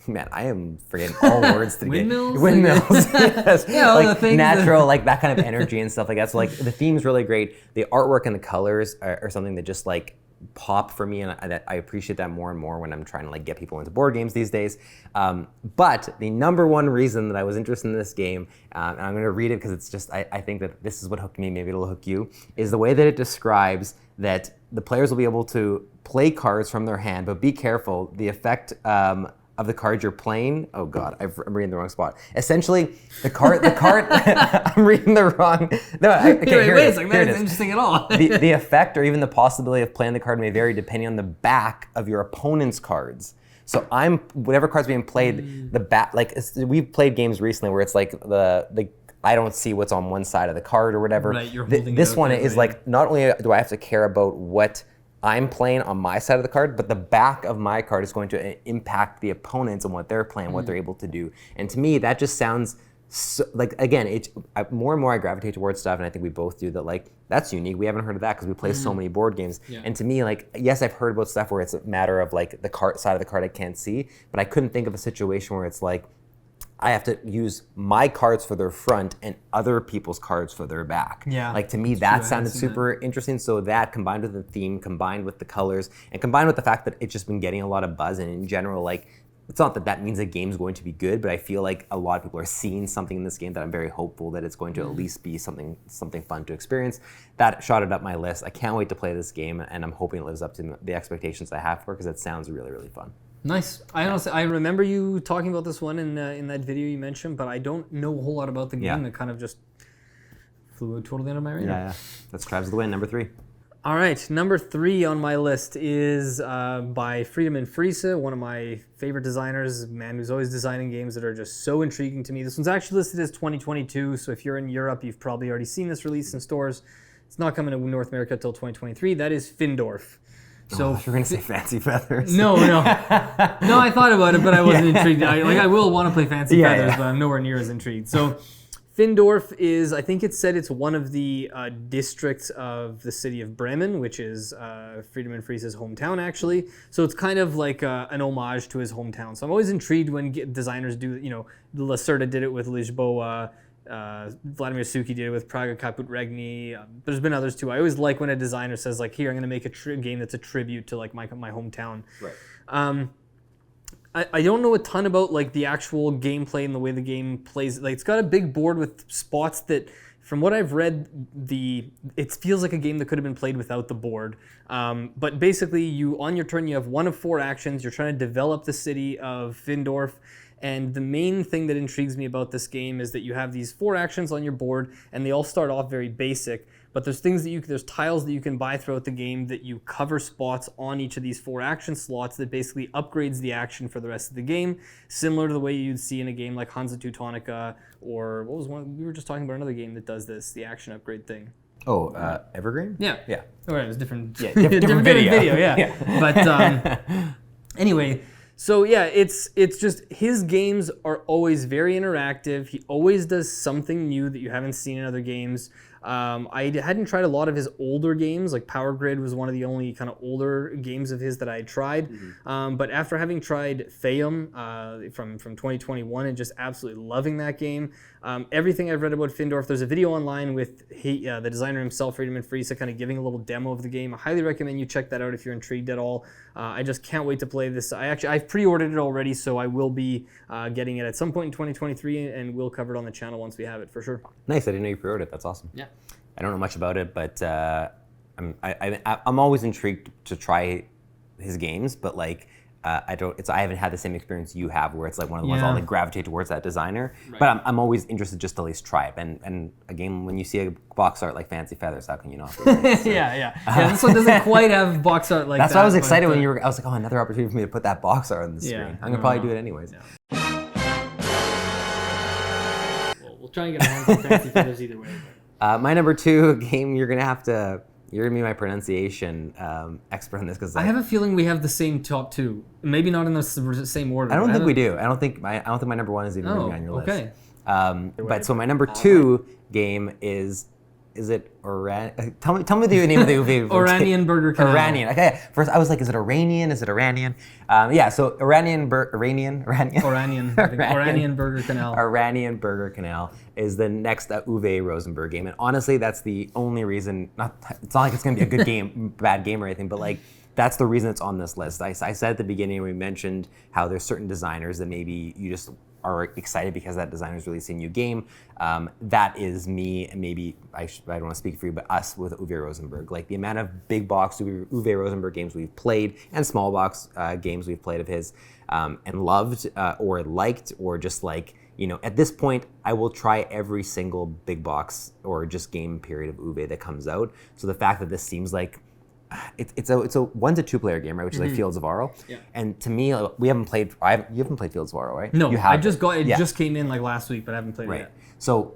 Man, I am forgetting all words today. Windmills, yes. Yeah, like natural, like that kind of energy and stuff like that. So like the theme's really great. The artwork and the colors are something that just like pop for me, and I appreciate that more and more when I'm trying to like get people into board games these days. But the number one reason that I was interested in this game, and I'm going to read it because it's just I think that this is what hooked me. Maybe it'll hook you. Is the way that it describes that the players will be able to play cards from their hand, but be careful. The effect of the card you're playing. Oh God, I'm reading the wrong spot. Essentially, the card. I'm reading the wrong. No, okay, wait a second. That's interesting at all. the effect or even the possibility of playing the card may vary depending on the back of your opponent's cards. So whatever card's being played, the back. Like we've played games recently where it's like the I don't see what's on one side of the card or whatever. Right, you're holding this one is like not only do I have to care about what I'm playing on my side of the card, but the back of my card is going to impact the opponents and what they're playing, what they're able to do. And to me, that just sounds so, like, again, more and more I gravitate towards stuff, and I think we both do that, like, that's unique. We haven't heard of that because we play so many board games. Yeah. And to me, like, yes, I've heard about stuff where it's a matter of, like, the card side of the card I can't see, but I couldn't think of a situation where it's like, I have to use my cards for their front and other people's cards for their back. Yeah. Like to me, that sounded super interesting. So that combined with the theme, combined with the colors, and combined with the fact that it's just been getting a lot of buzz, and in general, like, it's not that means a game's going to be good, but I feel like a lot of people are seeing something in this game that I'm very hopeful that it's going to at least be something fun to experience. That shot it up my list. I can't wait to play this game, and I'm hoping it lives up to the expectations I have for it because it sounds really, really fun. Nice. I remember you talking about this one in that video you mentioned, but I don't know a whole lot about the game. It kind of just flew totally under my radar. Yeah. That's Tribes of the Wind, number 3. All right, number 3 on my list is by Friedemann Friese, one of my favorite designers, a man who's always designing games that are just so intriguing to me. This one's actually listed as 2022, so if you're in Europe, you've probably already seen this release in stores. It's not coming to North America until 2023. That is Findorf. So if you're gonna say Fancy Feathers. No, I thought about it, but I wasn't intrigued. I will want to play Fancy Feathers, but I'm nowhere near as intrigued. So Findorf is, I think it said it's one of the districts of the city of Bremen, which is Friedemann Friese's hometown, actually. So it's kind of like an homage to his hometown. So I'm always intrigued when designers do, Lacerda did it with Lisboa. Vladimir Suki did it with Praga Caput Regni. There's been others too. I always like when a designer says, like, here, I'm going to make a game that's a tribute to like my hometown. Right. I don't know a ton about like the actual gameplay and the way the game plays. Like, it's got a big board with spots that, from what I've read, it feels like a game that could have been played without the board. But basically, on your turn, you have one of 4 actions. You're trying to develop the city of Findorf. And the main thing that intrigues me about this game is that you have these 4 actions on your board, and they all start off very basic. But there's there's tiles that you can buy throughout the game that you cover spots on each of these 4 action slots that basically upgrades the action for the rest of the game, similar to the way you'd see in a game like Hansa Teutonica, or what was one we were just talking about, another game that does this, the action upgrade thing. Oh, Evergreen? Yeah. Oh, right, it was different. Yeah, different video. Yeah. But anyway. So yeah, it's just his games are always very interactive. He always does something new that you haven't seen in other games. I hadn't tried a lot of his older games, like Power Grid was one of the only kind of older games of his that I had tried. But after having tried Fayum from 2021 and just absolutely loving that game, everything I've read about Findorf, there's a video online with the designer himself, Friedemann Friese, kind of giving a little demo of the game. I highly recommend you check that out if you're intrigued at all. I just can't wait to play this. I've pre-ordered it already, so I will be getting it at some point in 2023, and we'll cover it on the channel once we have it for sure. Nice, I didn't know you pre-ordered it. That's awesome. Yeah. I don't know much about it, but I'm always intrigued to try his games, but like I haven't had the same experience you have, where it's like one of the ones I'll like gravitate towards that designer. Right. But I'm always interested just to at least try it. And again, when you see a box art like Fancy Feathers, how can you not? So, yeah. This one doesn't quite have box art like that. That's why I was excited when I was like, oh, another opportunity for me to put that box art on the screen. I'm gonna probably do it anyways. Yeah. Well, we'll try and get our hands on Fancy Feathers either way. My number 2 game, you're gonna have to You're gonna be my pronunciation expert on this because I have a feeling we have the same top two. Maybe not in the same order. I don't think we do. I don't think my number one is even gonna be on your list. Okay. But so my number two game is it Oran? Tell me the name of the Uwe. Oranian Burger Canal. Iranian. Okay. First, I was like, is it Iranian? Is it Iranian? Yeah. So Iranian Burger Canal. Iranian Burger Canal is the next Uwe Rosenberg game, and honestly, that's the only reason. It's not like it's gonna be a good game, bad game or anything, but like. That's the reason it's on this list. I said at the beginning, we mentioned how there's certain designers that maybe you just are excited because that designer is releasing a new game. That is me, and maybe I don't want to speak for you, but us with Uwe Rosenberg. Like the amount of big box Uwe Rosenberg games we've played and small box games we've played of his and loved or liked or just like, at this point, I will try every single big box or just game period of Uwe that comes out. So the fact that this seems like it's a 1 to 2 player game, right? Which is like Fields of Aro. Yeah. And to me, we haven't played. You haven't played Fields of Aro, right? No, you I just got it. Yeah. Just came in like last week, but I haven't played it yet. So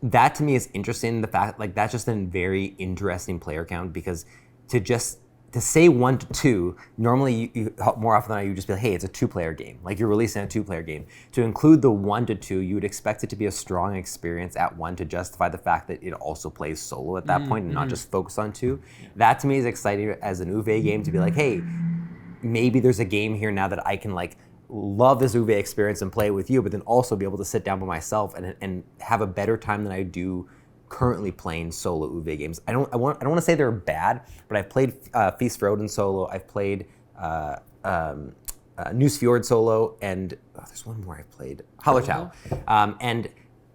that to me is interesting. The fact like that's just a very interesting player count because to say 1 to 2, normally you more often than not you just be like, hey, it's a 2-player game. Like you're releasing a 2-player game. To include the 1 to 2, you would expect it to be a strong experience at 1 to justify the fact that it also plays solo at that point and not just focus on 2. That to me is exciting as an Uwe game to be like, hey, maybe there's a game here now that I can like love this Uwe experience and play with you, but then also be able to sit down by myself and have a better time than I do currently playing solo Uwe games. I don't want to say they're bad, but I've played Feast for Odin solo. I've played News Fjord solo, and there's one more I've played, Hallertau. And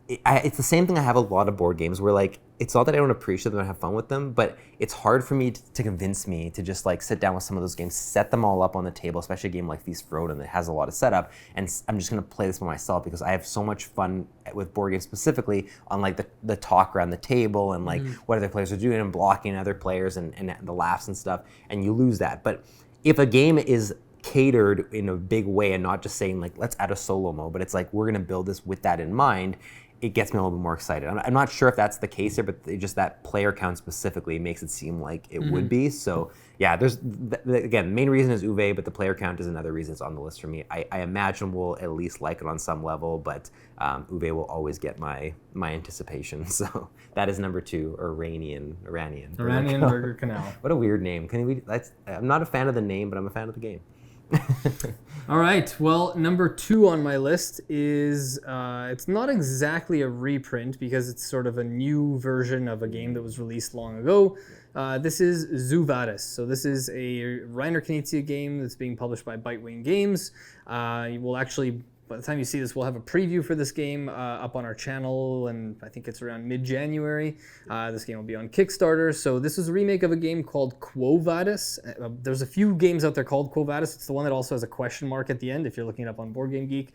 it's the same thing. I have a lot of board games where like it's not that I don't appreciate them and have fun with them, but it's hard for me to convince me to just like sit down with some of those games, set them all up on the table, especially a game like Feast for Odin that has a lot of setup, and I'm just gonna play this by myself because I have so much fun with board games specifically on like the talk around the table and like what other players are doing and blocking other players and the laughs and stuff, and you lose that. But if a game is catered in a big way and not just saying like let's add a solo mode, but it's like we're gonna build this with that in mind, it gets me a little bit more excited. I'm not sure if that's the case here, but just that player count specifically makes it seem like it would be. So yeah, there's again, the main reason is Uwe, but the player count is another reason it's on the list for me. I imagine we'll at least like it on some level, but Uwe will always get my anticipation. So that is number 2, Iranian Burger Canal. What a weird name. I'm not a fan of the name, but I'm a fan of the game. All right. Well, number 2 on my list is it's not exactly a reprint because it's sort of a new version of a game that was released long ago. This is Zoo Vadis. So this is a Reiner Knizia game that's being published by Bitewing Games. We'll actually, by the time you see this, we'll have a preview for this game up on our channel, and I think it's around mid-January. This game will be on Kickstarter. So this is a remake of a game called Quo Vadis. There's a few games out there called Quo Vadis. It's the one that also has a question mark at the end if you're looking it up on Board Game Geek.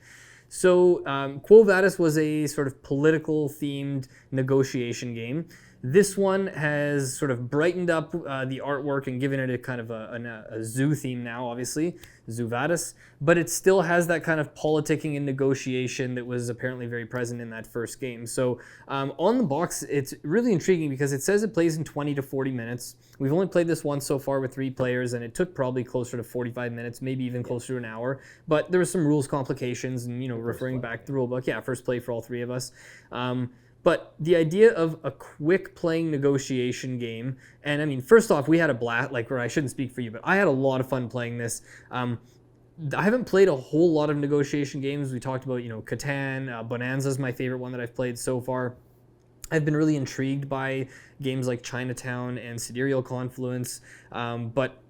So Quo Vadis was a sort of political-themed negotiation game. This one has sort of brightened up the artwork and given it a kind of a zoo theme now, obviously, Zoo Vadis, but it still has that kind of politicking and negotiation that was apparently very present in that first game. So on the box, it's really intriguing because it says it plays in 20 to 40 minutes. We've only played this once so far with 3 players, and it took probably closer to 45 minutes, maybe even closer to an hour. But there were some rules complications and, referring back to the rule book. Yeah, first play for all 3 of us. But the idea of a quick playing negotiation game, and I mean, first off, we had a blast, or I shouldn't speak for you, but I had a lot of fun playing this. I haven't played a whole lot of negotiation games. We talked about, Catan, Bonanza is my favorite one that I've played so far. I've been really intrigued by games like Chinatown and Sidereal Confluence, but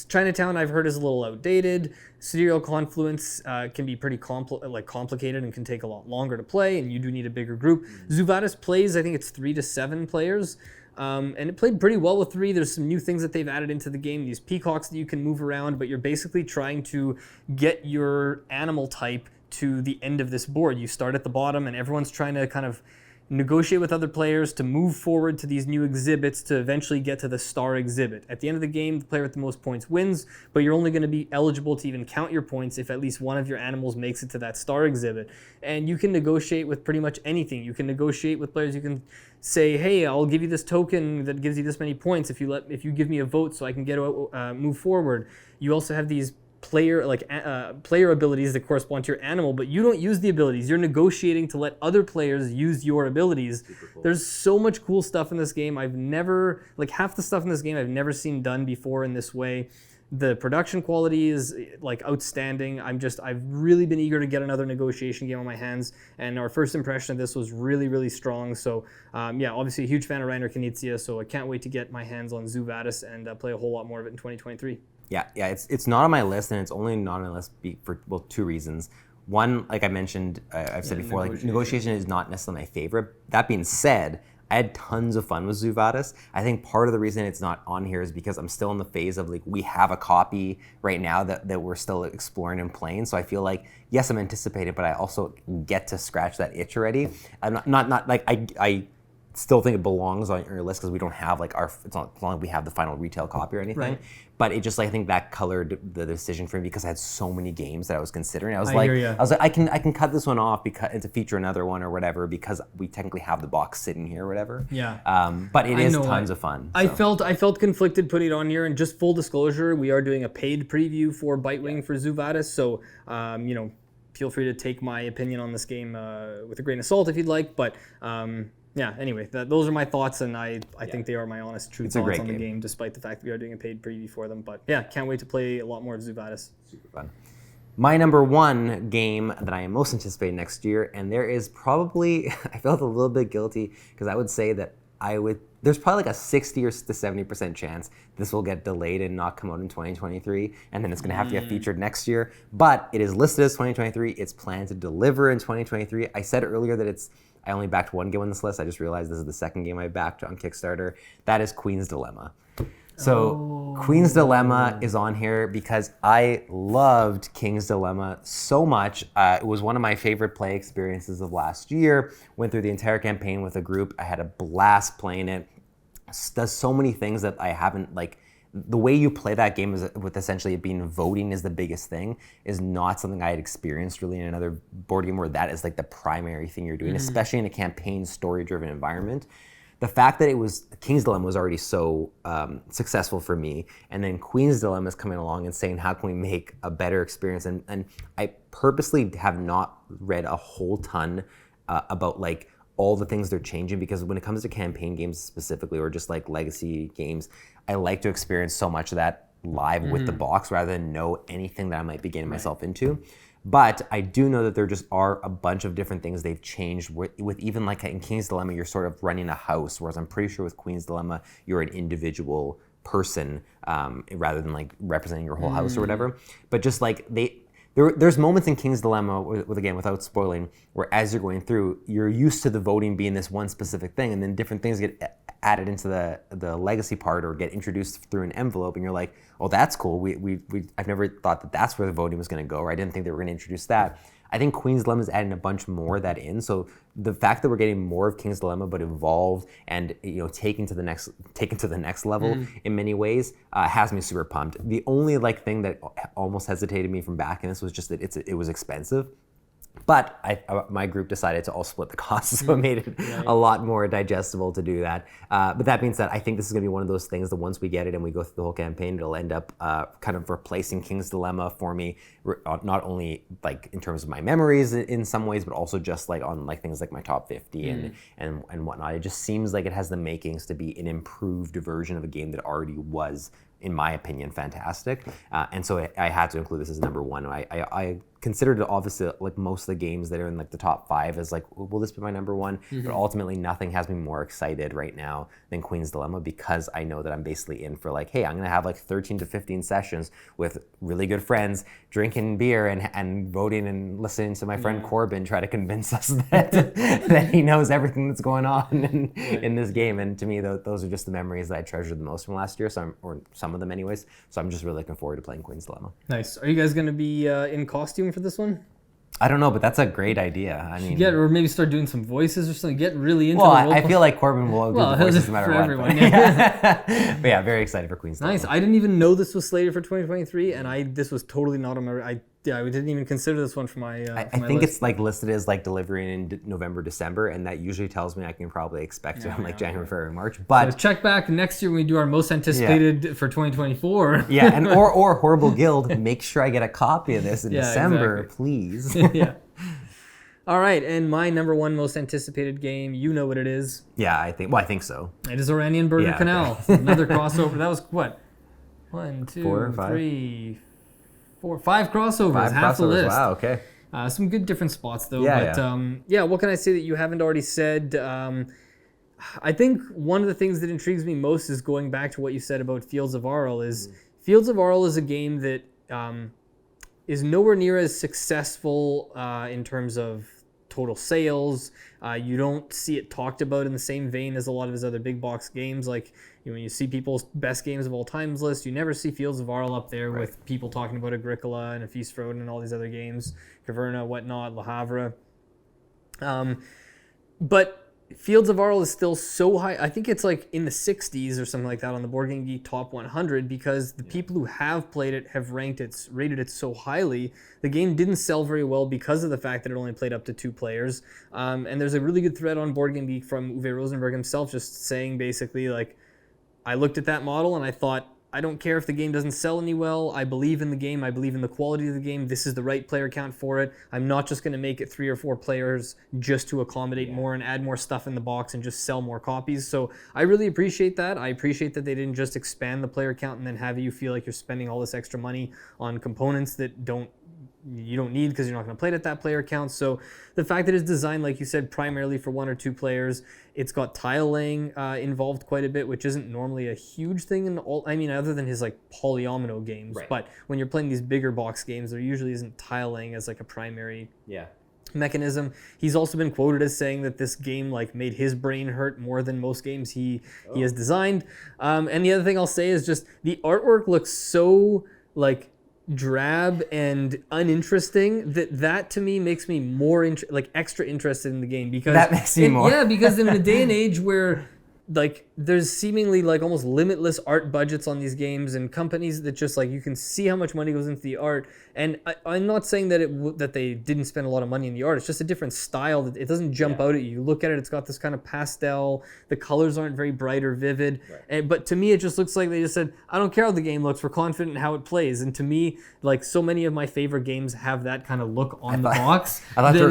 Chinatown I've heard is a little outdated. Sidereal Confluence can be pretty complicated and can take a lot longer to play, and you do need a bigger group. Zoo Vadis plays, I think it's 3 to 7 players, and it played pretty well with 3. There's some new things that they've added into the game, these peacocks that you can move around, but you're basically trying to get your animal type to the end of this board. You start at the bottom, and everyone's trying to kind of negotiate with other players to move forward to these new exhibits to eventually get to the star exhibit. At the end of the game, the player with the most points wins, but you're only going to be eligible to even count your points if at least one of your animals makes it to that star exhibit. And you can negotiate with pretty much anything. You can negotiate with players. You can say, hey, I'll give you this token that gives you this many points if you give me a vote so I can get move forward. You also have these player abilities that correspond to your animal, but you don't use the abilities. You're negotiating to let other players use your abilities. Cool. There's so much cool stuff in this game. I've never, like half the stuff in this game I've never seen done before in this way. The production quality is like outstanding. I've really been eager to get another negotiation game on my hands, and our first impression of this was really, really strong. So obviously a huge fan of Reiner Knizia, so I can't wait to get my hands on Zoo Vadis and play a whole lot more of it in 2023. Yeah, it's not on my list, and it's only not on my list for two reasons. One, like I mentioned, I've said before, negotiation is not necessarily my favorite. That being said, I had tons of fun with Zoo Vadis. I think part of the reason it's not on here is because I'm still in the phase of we have a copy right now that we're still exploring and playing. So I feel like, yes, I'm anticipated, but I also get to scratch that itch already. I'm not like I still think it belongs on your list because we don't have it's not like we have the final retail copy or anything. Right. But it just I think that colored the decision for me because I had so many games that I was considering. I was like I can cut this one off because to feature another one or whatever because we technically have the box sitting here or whatever. Yeah. But it is tons of fun. So. I felt conflicted putting it on here, and just full disclosure, we are doing a paid preview for Bitewing for Zoo Vadis, so feel free to take my opinion on this game with a grain of salt if you'd like, but anyway, those are my thoughts, and I think they are my honest, true thoughts on the game, despite the fact that we are doing a paid preview for them. But yeah, can't wait to play a lot more of Zoo Vadis. Super fun. My number one game that I am most anticipating next year, and there is probably, I felt a little bit guilty, because I would say that there's probably like a 60 or to 70% chance this will get delayed and not come out in 2023, and then it's going to have to get featured next year. But it is listed as 2023. It's planned to deliver in 2023. I said earlier that I only backed one game on this list. I just realized this is the second game I backed on Kickstarter. That is Queen's Dilemma. So Queen's Dilemma is on here because I loved King's Dilemma so much. It was one of my favorite play experiences of last year. Went through the entire campaign with a group. I had a blast playing it. Does so many things that I haven't, the way you play that game is with essentially it being voting is the biggest thing, is not something I had experienced really in another board game where that is like the primary thing you're doing, especially in a campaign story-driven environment. The fact that King's Dilemma was already so successful for me, and then Queen's Dilemma is coming along and saying, how can we make a better experience? And I purposely have not read a whole ton about all the things they're changing, because when it comes to campaign games specifically, or just legacy games, I like to experience so much of that live with the box rather than know anything that I might be getting myself into. But I do know that there just are a bunch of different things they've changed with even in King's Dilemma, you're sort of running a house, whereas I'm pretty sure with Queen's Dilemma, you're an individual person rather than representing your whole house or whatever. But just there's moments in King's Dilemma, again, without spoiling, where as you're going through, you're used to the voting being this one specific thing, and then different things get added into the legacy part or get introduced through an envelope, and you're like, oh, that's cool. I've never thought that that's where the voting was going to go, or I didn't think they were going to introduce that. I think Queen's Dilemma is adding a bunch more of that in. So the fact that we're getting more of King's Dilemma, but evolved and taken to the next level in many ways, has me super pumped. The only thing that almost hesitated me from backing this was just that it was expensive. But my group decided to all split the costs, so it made it a lot more digestible to do that. But that being said, I think this is going to be one of those things that once we get it and we go through the whole campaign, it'll end up kind of replacing King's Dilemma for me, not only in terms of my memories in some ways, but also just on things like my top 50 and whatnot. It just seems like it has the makings to be an improved version of a game that already was, in my opinion, fantastic. And so I had to include this as number one. I considered it obviously most of the games that are in the top 5 as will this be my number one? But ultimately nothing has me more excited right now than Queen's Dilemma, because I know that I'm basically in for hey, I'm gonna have 13 to 15 sessions with really good friends, drinking beer and voting and listening to my friend Corbin try to convince us that he knows everything that's going on in this game. And to me, those are just the memories that I treasured the most from last year, or some of them anyways. So I'm just really looking forward to playing Queen's Dilemma. Nice. Are you guys gonna be in costume for this one? I don't know, but that's a great idea. I mean, Or maybe start doing some voices or something. Get really into well, the I feel like Corbin will do the voices no matter what. Everyone, But yeah, very excited for Queen's. Nice. I didn't even know this was slated for 2023, and this was totally not on my. I didn't even consider this one for my. I think it's like listed as like delivering in November, December, and that usually tells me I can probably expect it in like January, February, March. But so check back next year when we do our most anticipated for 2024. Yeah, and or Horrible Guild, make sure I get a copy of this in December, please. Yeah. All right, and my number one most anticipated game, you know what it is. Yeah, I think so. It is Oranian Burger Canal. Okay. Another crossover. That was what? 1, 2, 4, 5. 3, 4, 5 crossovers. 5 half crossovers. the list. Wow. Okay. Some good different spots though. Yeah, but what can I say that you haven't already said? I think one of the things that intrigues me most is going back to what you said about Fields of Arle. Fields of Arle is a game that is nowhere near as successful in terms of total sales. You don't see it talked about in the same vein as a lot of his other big box games. Like when you see people's best games of all times list, you never see Fields of Arle up there with people talking about Agricola and A Feast for Odin and all these other games, Caverna, whatnot, Le Havre. But Fields of Arle is still so high. I think it's like in the 60s or something like that on the Board Game Geek Top 100 because the people who have played it have rated it so highly. The game didn't sell very well because of the fact that it only played up to 2 players. And there's a really good thread on Board Game Geek from Uwe Rosenberg himself just saying basically like, I looked at that model and I thought, I don't care if the game doesn't sell any well. I believe in the game. I believe in the quality of the game. This is the right player count for it. I'm not just going to make it 3 or 4 players just to accommodate more and add more stuff in the box and just sell more copies. So I really appreciate that. I appreciate that they didn't just expand the player count and then have you feel like you're spending all this extra money on components that you don't need because you're not going to play it at that player count. So the fact that it's designed, like you said, primarily for 1 or 2 players, it's got tile laying involved quite a bit, which isn't normally a huge thing in all. I mean, other than his like polyomino games, but when you're playing these bigger box games, there usually isn't tile laying as like a primary mechanism. He's also been quoted as saying that this game like made his brain hurt more than most games he has designed. And the other thing I'll say is just the artwork looks so like drab and uninteresting that to me makes me more extra interested in the game because that makes me more because in a day and age where like there's seemingly like almost limitless art budgets on these games and companies that just like you can see how much money goes into the art, and I'm not saying that that they didn't spend a lot of money in the art. It's just a different style that it doesn't jump out at you. You look at it, it's got this kind of pastel, the colors aren't very bright or vivid, but to me it just looks like they just said, I don't care how the game looks, we're confident in how it plays. And to me, like so many of my favorite games have that kind of look on the box. I thought you were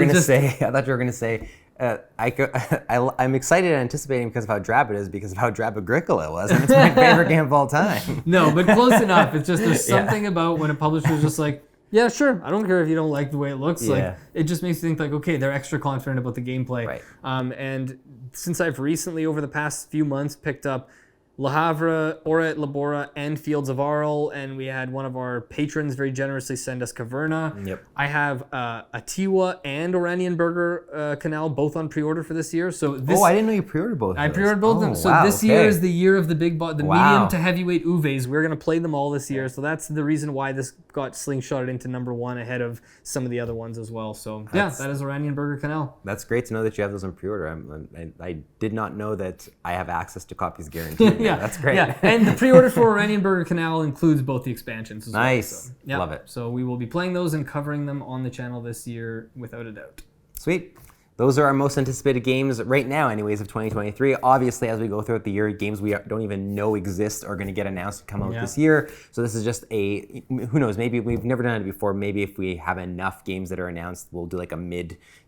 gonna say I'm excited and anticipating because of how drab it is, because of how drab Agricola was, and it's my favorite game of all time. No, but close enough. It's just there's something about when a publisher's just like, yeah, sure, I don't care if you don't like the way it looks. Like it just makes you think like, okay, they're extra confident about the gameplay. And since I've recently, over the past few months, picked up Le Havre, Ora et Labora, and Fields of Arle, and we had one of our patrons very generously send us Caverna. I have Atiwa and Oranian Burger Canal both on pre-order for this year. So this, I didn't know you pre-ordered both. I pre-ordered both of them. So this year is the year of the big, medium to heavyweight Uves. We're gonna play them all this year. So that's the reason why this got slingshotted into number 1 ahead of some of the other ones as well. So that is Oranian Burger Canal. That's great to know that you have those on pre-order. I did not know that I have access to copies guaranteed. Yeah, that's great. Yeah, and the pre-order for Oranian Burger Canal includes both the expansions as well. Nice. So, love it. So we will be playing those and covering them on the channel this year without a doubt. Sweet. Those are our most anticipated games right now, anyways, of 2023. Obviously, as we go throughout the year, games we don't even know exist are going to get announced and come out this year. So this is just who knows, maybe we've never done it before. Maybe if we have enough games that are announced, we'll do like a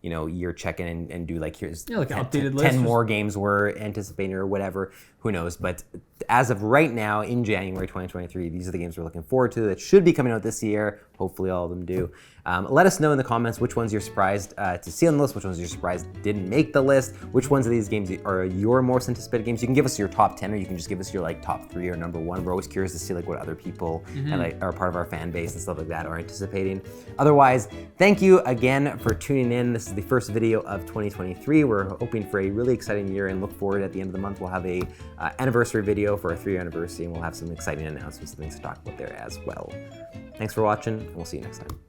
year check-in and do like, here's like an updated 10 more games we're anticipating or whatever. Who knows? But as of right now, in January 2023, these are the games we're looking forward to that should be coming out this year. Hopefully all of them do. Let us know in the comments which ones you're surprised to see on the list, which ones you're surprised didn't make the list, which ones of these games are your most anticipated games. You can give us your top 10, or you can just give us your like top 3 or number 1. We're always curious to see like what other people and are part of our fan base and stuff like that are anticipating. Otherwise, thank you again for tuning in. This is the first video of 2023. We're hoping for a really exciting year and look forward at the end of the month. We'll have a anniversary video for our 3-year anniversary, and we'll have some exciting announcements and things to talk about there as well. Thanks for watching, and we'll see you next time.